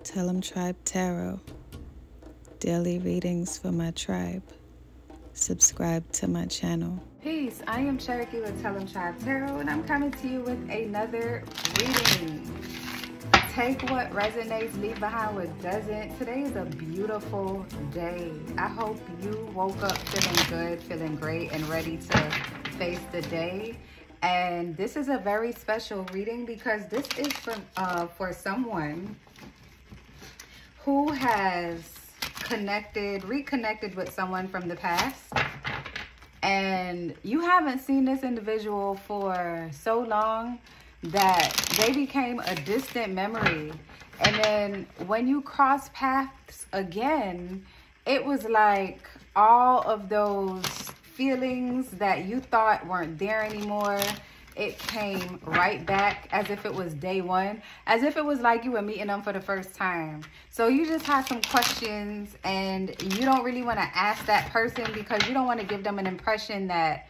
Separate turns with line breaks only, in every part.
Tellemtribe Tarot. Daily readings for my tribe. Subscribe to my channel.
Peace, I am Cherokee with Tellemtribe Tarot, and I'm coming to you with another reading. Take what resonates, leave behind what doesn't. Today is a beautiful day. I hope you woke up feeling good, feeling great, and ready to face the day. And this is a very special reading because this is for someone who has reconnected with someone from the past. And you haven't seen this individual for so long that they became a distant memory. And then when you cross paths again, it was like all of those feelings that you thought weren't there anymore, it came right back as if it was day one, as if it was like you were meeting them for the first time. So you just have some questions and you don't really want to ask that person because you don't want to give them an impression that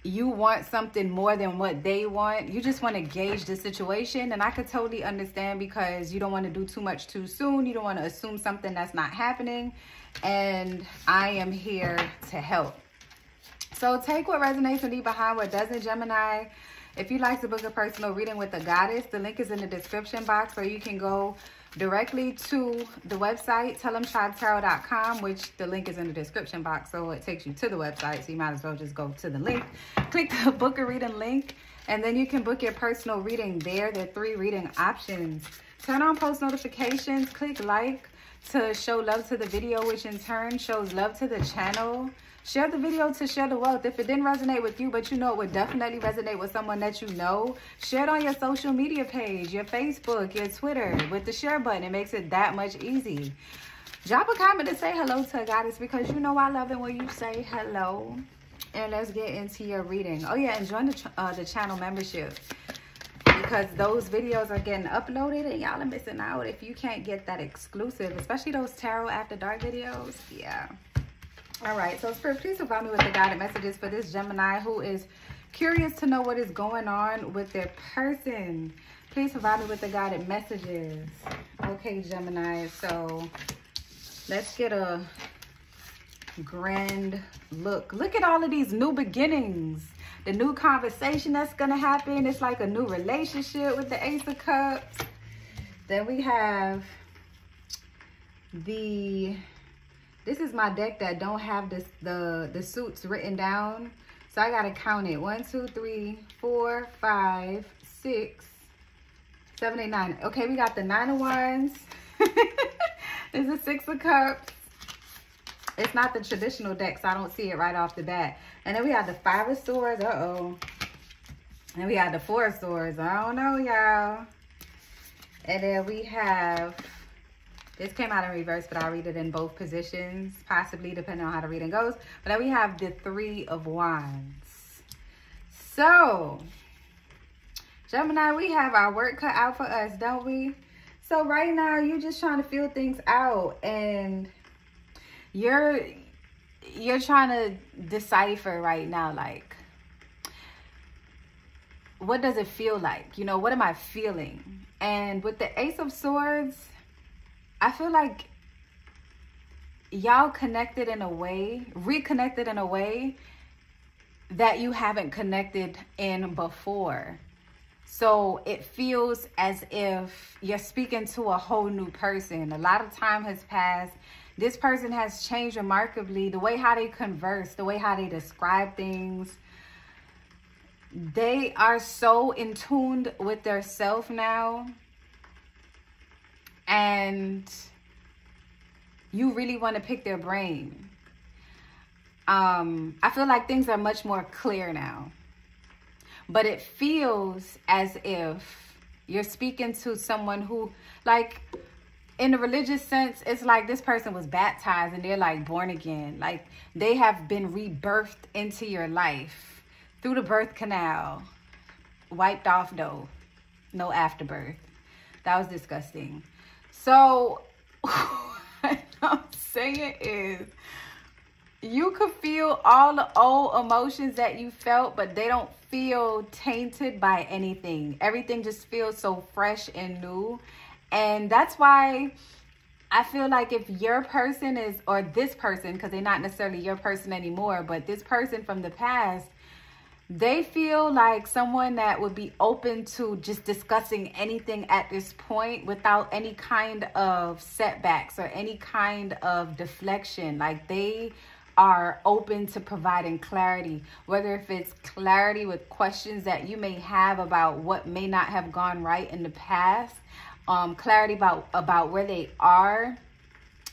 you want something more than what they want. You just want to gauge the situation. And I could totally understand because you don't want to do too much too soon. You don't want to assume something that's not happening. And I am here to help. So take what resonates and leave behind what doesn't, Gemini. If you'd like to book a personal reading with the goddess, the link is in the description box, or you can go directly to the website, tellemtribetarot.com, which the link is in the description box, so it takes you to the website, so you might as well just go to the link. Click the book a reading link, and then you can book your personal reading there. There are 3 reading options. Turn on post notifications, click like to show love to the video, which in turn shows love to the channel. Share the video to share the wealth. If it didn't resonate with you, but you know it would definitely resonate with someone that you know, share it on your social media page, your Facebook, your Twitter, with the share button. It makes it that much easy. Drop a comment to say hello to a goddess because you know I love it when you say hello. And let's get into your reading. Oh yeah, and join the channel membership because those videos are getting uploaded and y'all are missing out if you can't get that exclusive, especially those tarot after dark videos. Yeah. All right, so Spirit, please provide me with the guided messages for this Gemini who is curious to know what is going on with their person. Please provide me with the guided messages. Okay, Gemini, so let's get a grand look. Look at all of these new beginnings. The new conversation that's going to happen. It's like a new relationship with the Ace of Cups. Then we have this is my deck that don't have the suits written down. So I got to count it. 1, 2, 3, 4, 5, 6, 7, 8, 9. Okay, we got the 9 of Wands. There's a 6 of Cups. It's not the traditional deck, so I don't see it right off the bat. And then we have the 5 of Swords. Uh-oh. And we have the 4 of Swords. I don't know, y'all. And then we have... This came out in reverse, but I'll read it in both positions, possibly, depending on how the reading goes. But then we have the 3 of Wands. So, Gemini, we have our work cut out for us, don't we? So right now, you're just trying to feel things out. And you're trying to decipher right now, like, what does it feel like? You know, what am I feeling? And with the Ace of Swords, I feel like y'all reconnected in a way that you haven't connected in before. So it feels as if you're speaking to a whole new person. A lot of time has passed. This person has changed remarkably. The way how they converse, the way how they describe things. They are so in tune with their self now. And you really want to pick their brain. I feel like things are much more clear now. But it feels as if you're speaking to someone who, like, in the religious sense, it's like this person was baptized and they're like born again. Like they have been rebirthed into your life through the birth canal. Wiped off though. No afterbirth. That was disgusting. So what I'm saying is you could feel all the old emotions that you felt, but they don't feel tainted by anything. Everything just feels so fresh and new. And that's why I feel like if your person is, or this person, because they're not necessarily your person anymore, but this person from the past, they feel like someone that would be open to just discussing anything at this point without any kind of setbacks or any kind of deflection. Like they are open to providing clarity, whether if it's clarity with questions that you may have about what may not have gone right in the past, clarity about where they are,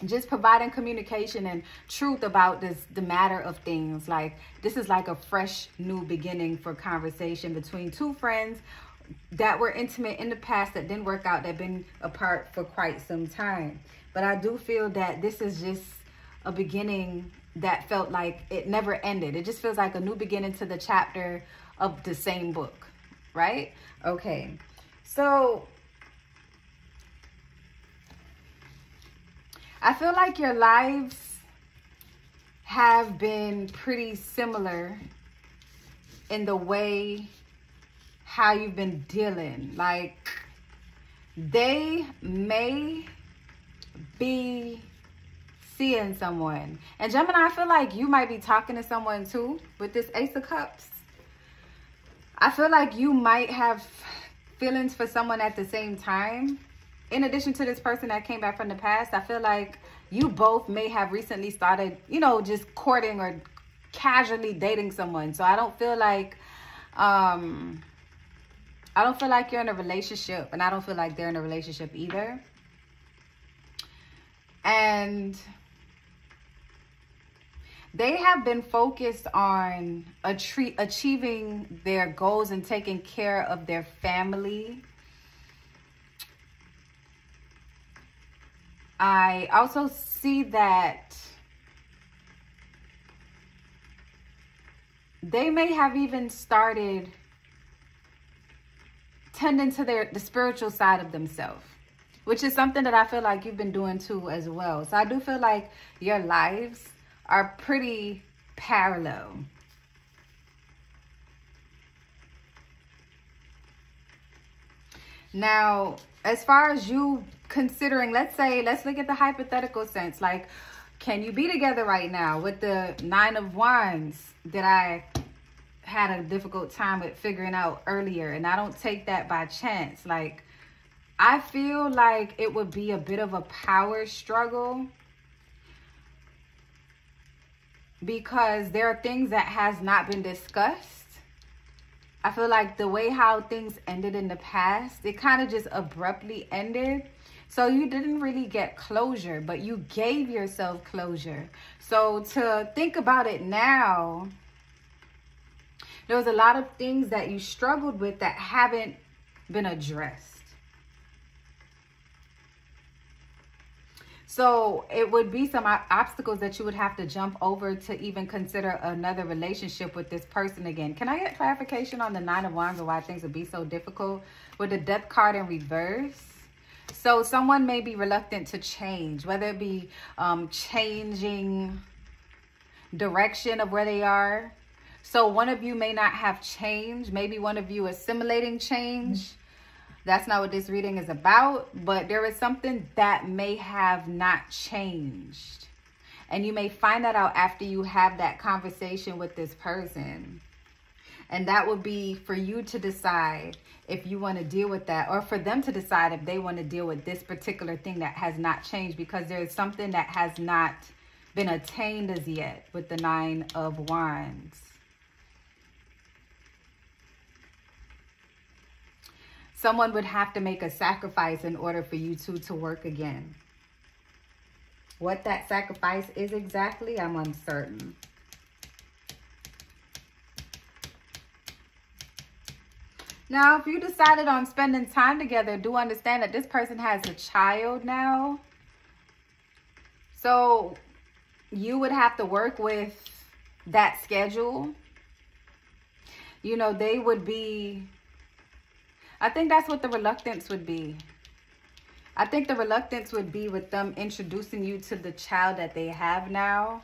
just providing communication and truth about the matter of things. Like this is like a fresh new beginning for conversation between two friends that were intimate in the past that didn't work out, that been apart for quite some time. But I do feel that this is just a beginning that felt like it never ended. It just feels like a new beginning to the chapter of the same book, right? Okay, so I feel like your lives have been pretty similar in the way how you've been dealing. Like they may be seeing someone. And Gemini, I feel like you might be talking to someone too with this Ace of Cups. I feel like you might have feelings for someone at the same time. In addition to this person that came back from the past, I feel like you both may have recently started, you know, just courting or casually dating someone. So I don't feel like you're in a relationship, and I don't feel like they're in a relationship either. And they have been focused on achieving their goals and taking care of their family. I also see that they may have even started tending to the spiritual side of themselves, which is something that I feel like you've been doing too as well. So I do feel like your lives are pretty parallel. Now, as far as you considering, let's look at the hypothetical sense. Like, can you be together right now? With the 9 of Wands that I had a difficult time with figuring out earlier, and I don't take that by chance. Like, I feel like it would be a bit of a power struggle, because there are things that has not been discussed. I feel like the way how things ended in the past, it kind of just abruptly ended. So you didn't really get closure, but you gave yourself closure. So to think about it now, there was a lot of things that you struggled with that haven't been addressed. So it would be some obstacles that you would have to jump over to even consider another relationship with this person again. Can I get clarification on the 9 of Wands and why things would be so difficult with the Death card in reverse? So someone may be reluctant to change, whether it be changing direction of where they are. So one of you may not have changed. Maybe one of you assimilating change. That's not what this reading is about, but there is something that may have not changed. And you may find that out after you have that conversation with this person. And that would be for you to decide if you want to deal with that, or for them to decide if they want to deal with this particular thing that has not changed, because there's something that has not been attained as yet with the 9 of Wands. Someone would have to make a sacrifice in order for you two to work again. What that sacrifice is exactly, I'm uncertain. Now, if you decided on spending time together, do understand that this person has a child now. So you would have to work with that schedule. You know, they would be... I think that's what the reluctance would be. I think the reluctance would be with them introducing you to the child that they have now.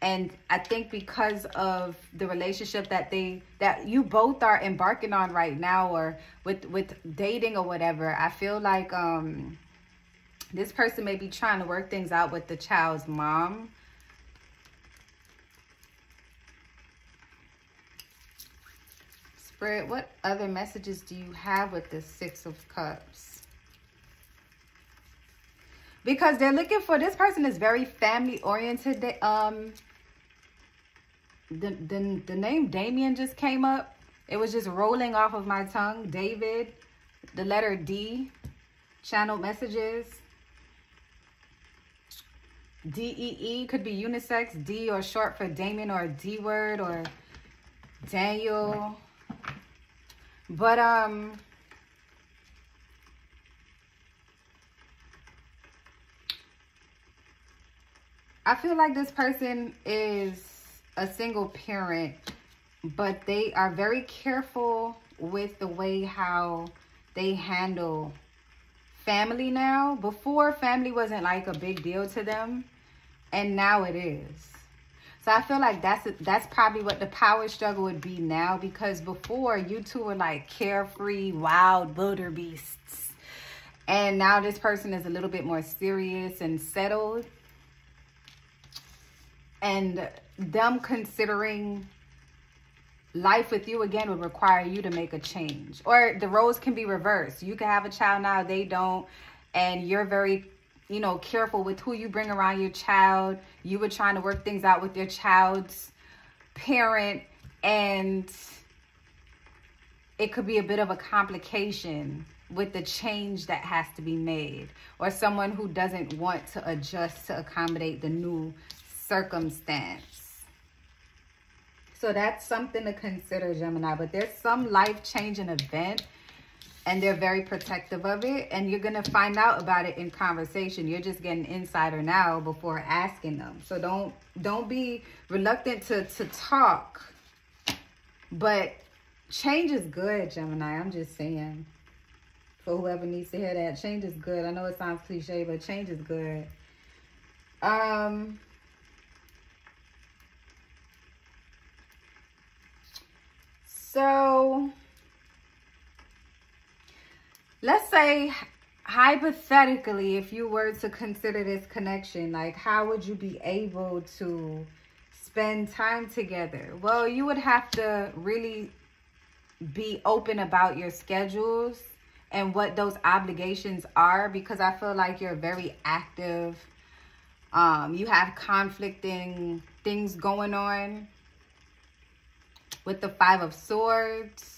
And I think because of the relationship that you both are embarking on right now, or with dating or whatever, I feel like this person may be trying to work things out with the child's mom. Spirit, what other messages do you have with the Six of Cups? Because they're looking for, this person is very family oriented. The name Damien just came up. It was just rolling off of my tongue. David, the letter D, channeled messages. D-E-E could be unisex. D or short for Damien, or D word, or Daniel. But I feel like this person is a single parent, but they are very careful with the way how they handle family now. Before, family wasn't like a big deal to them, and now it is. So I feel like that's probably what the power struggle would be now, because before you two were like carefree, wild wildebeests. And now this person is a little bit more serious and settled. And them considering life with you again would require you to make a change. Or the roles can be reversed. You can have a child now, they don't. And you're very, you know, careful with who you bring around your child. You were trying to work things out with your child's parent, and it could be a bit of a complication with the change that has to be made, or someone who doesn't want to adjust to accommodate the new circumstance. So that's something to consider, Gemini. But there's some life-changing event, and they're very protective of it, and you're going to find out about it in conversation. You're just getting insider now before asking them. So don't be reluctant to talk. But change is good, Gemini. I'm just saying. For whoever needs to hear that, change is good. I know it sounds cliche, but change is good. So let's say, hypothetically, if you were to consider this connection, like, how would you be able to spend time together? Well, you would have to really be open about your schedules and what those obligations are, because I feel like you're very active. You have conflicting things going on with the Five of Swords.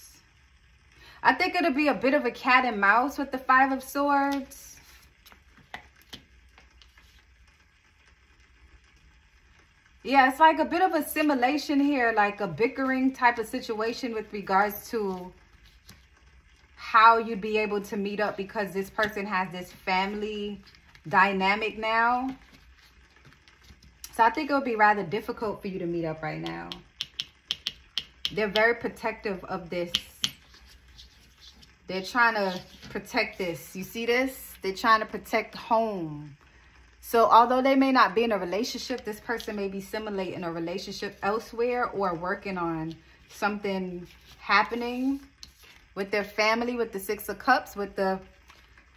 I think it'll be a bit of a cat and mouse with the Five of Swords. Yeah, it's like a bit of a simulation here, like a bickering type of situation with regards to how you'd be able to meet up, because this person has this family dynamic now. So I think it would be rather difficult for you to meet up right now. They're very protective of this. They're trying to protect this. You see this? They're trying to protect home. So although they may not be in a relationship, this person may be simulating a relationship elsewhere, or working on something happening with their family, with the Six of Cups, with the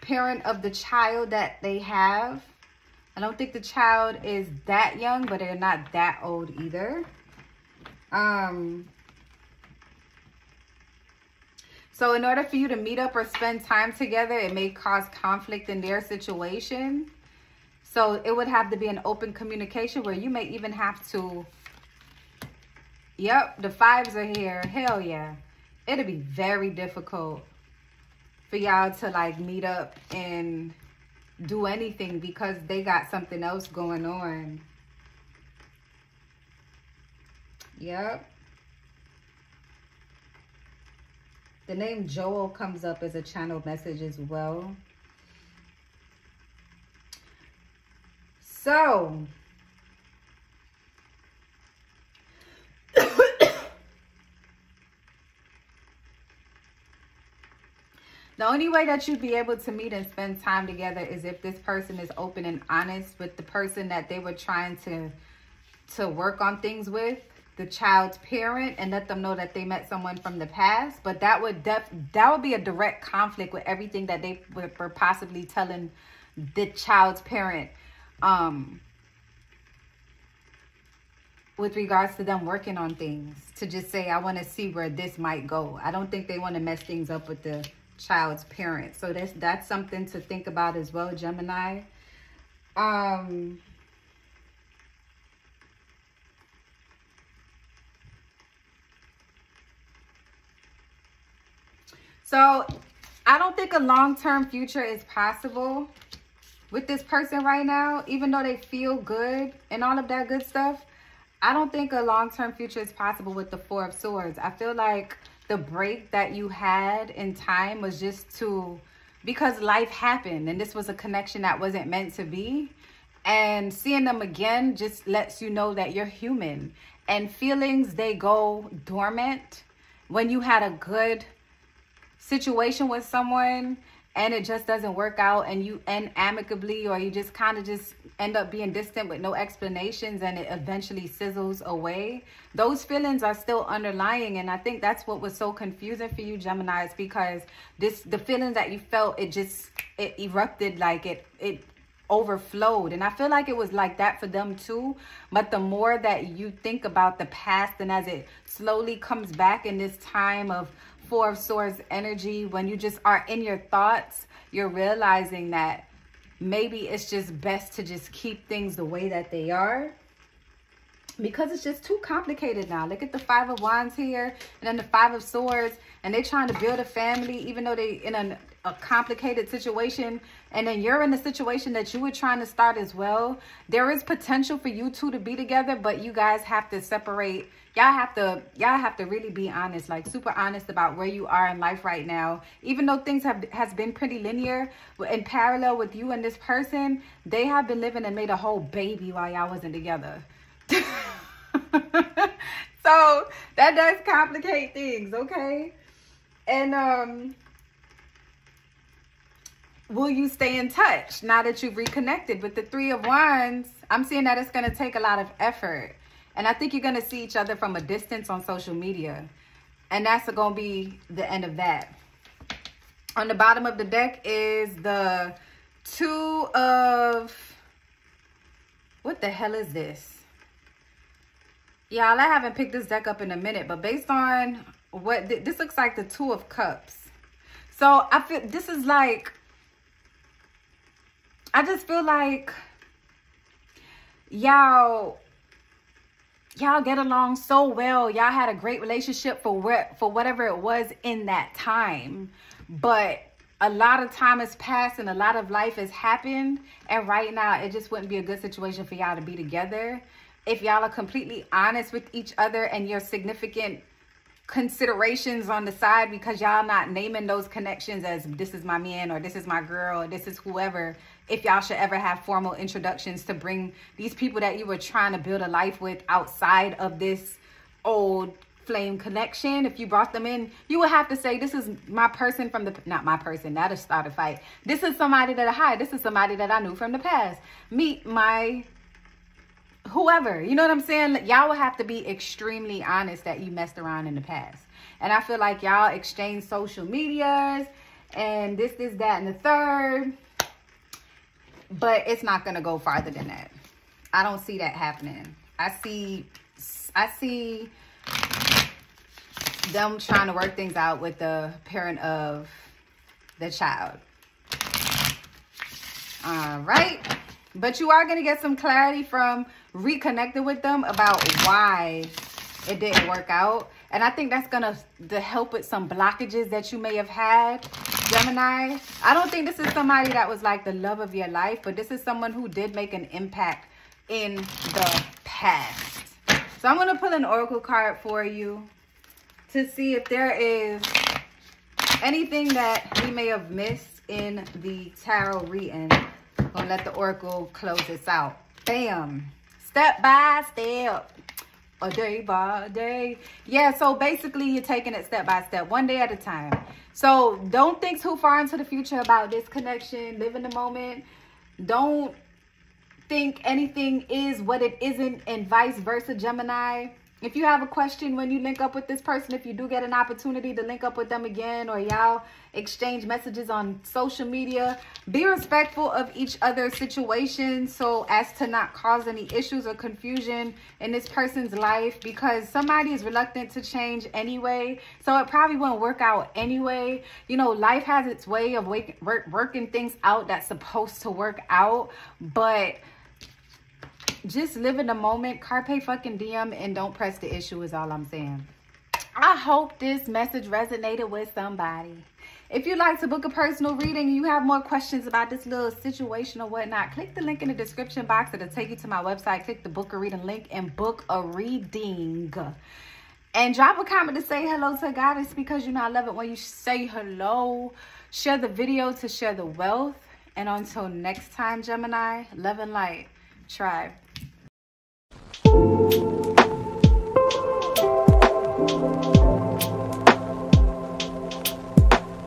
parent of the child that they have. I don't think the child is that young, but they're not that old either. So in order for you to meet up or spend time together, it may cause conflict in their situation. So it would have to be an open communication, where you may even have to, yep, the fives are here. Hell yeah. It'll be very difficult for y'all to like meet up and do anything, because they got something else going on. Yep. The name Joel comes up as a channeled message as well. So, the only way that you'd be able to meet and spend time together is if this person is open and honest with the person that they were trying to to work on things with the child's parent and let them know that they met someone from the past. But that would be a direct conflict with everything that they were possibly telling the child's parent, with regards to them working on things, to just say, I want to see where this might go. I don't think they want to mess things up with the child's parent. So that's something to think about as well, Gemini. So I don't think a long-term future is possible with this person right now, even though they feel good and all of that good stuff. I don't think a long-term future is possible with the Four of Swords. I feel like the break that you had in time was just because life happened and this was a connection that wasn't meant to be. And seeing them again just lets you know that you're human. And feelings, they go dormant when you had a good situation with someone and it just doesn't work out and you end amicably, or you just kind of just end up being distant with no explanations and it eventually sizzles away. Those feelings are still underlying, and I think that's what was so confusing for you, Geminis, because the feelings that you felt, it erupted, like it overflowed. And I feel like it was like that for them too. But the more that you think about the past, and as it slowly comes back in this time of Four of Swords energy, when you just are in your thoughts, you're realizing that maybe it's just best to just keep things the way that they are, because it's just too complicated now. Look at the Five of Wands here and then the Five of Swords, and they're trying to build a family even though they in a complicated situation, and then you're in a situation that you were trying to start as well. There is potential for you two to be together, but you guys have to separate. Y'all have to really be honest, like super honest about where you are in life right now. Even though things has been pretty linear in parallel with you and this person, they have been living and made a whole baby while y'all wasn't together. So that does complicate things, okay? And will you stay in touch now that you've reconnected? With the Three of Wands, I'm seeing that it's going to take a lot of effort. And I think you're going to see each other from a distance on social media. And that's going to be the end of that. On the bottom of the deck is the Two of... What the hell is this? Y'all, I haven't picked this deck up in a minute. But based on what... This looks like the Two of Cups. So I feel this is like... I just feel like y'all get along so well. Y'all had a great relationship for whatever it was in that time. But a lot of time has passed and a lot of life has happened. And right now, it just wouldn't be a good situation for y'all to be together. If y'all are completely honest with each other and your significant considerations on the side, because y'all not naming those connections as this is my man or this is my girl or this is whoever. If y'all should ever have formal introductions to bring these people that you were trying to build a life with outside of this old flame connection, if you brought them in, you would have to say, this is my person from the, not my person, that'll start a fight. This is somebody that I hired. This is somebody that I knew from the past. Meet my whoever, you know what I'm saying? Y'all would have to be extremely honest that you messed around in the past. And I feel like y'all exchange social medias and this, that, and the third. But it's not going to go farther than that. I don't see that happening. I see them trying to work things out with the parent of the child. All right. But you are going to get some clarity from reconnecting with them about why it didn't work out. And I think that's going to help with some blockages that you may have had, Gemini. I don't think this is somebody that was like the love of your life, but this is someone who did make an impact in the past. So I'm going to pull an oracle card for you to see if there is anything that we may have missed in the tarot reading. I'm going to let the oracle close this out. Bam. Step by step. A day by day. Yeah, so basically you're taking it step by step, one day at a time. So don't think too far into the future about this connection. Live in the moment. Don't think anything is what it isn't, and vice versa, Gemini. If you have a question when you link up with this person, if you do get an opportunity to link up with them again, or y'all exchange messages on social media, be respectful of each other's situation so as to not cause any issues or confusion in this person's life, because somebody is reluctant to change anyway, so it probably won't work out anyway. You know, life has its way of working things out that's supposed to work out, but just live in the moment, carpe fucking diem, and don't press the issue is all I'm saying. I hope this message resonated with somebody. If you'd like to book a personal reading and you have more questions about this little situation or whatnot, click the link in the description box. It'll take you to my website. Click the book a reading link and book a reading. And drop a comment to say hello to Goddess, because you know I love it when you say hello. Share the video to share the wealth. And until next time, Gemini, love and light. Tribe.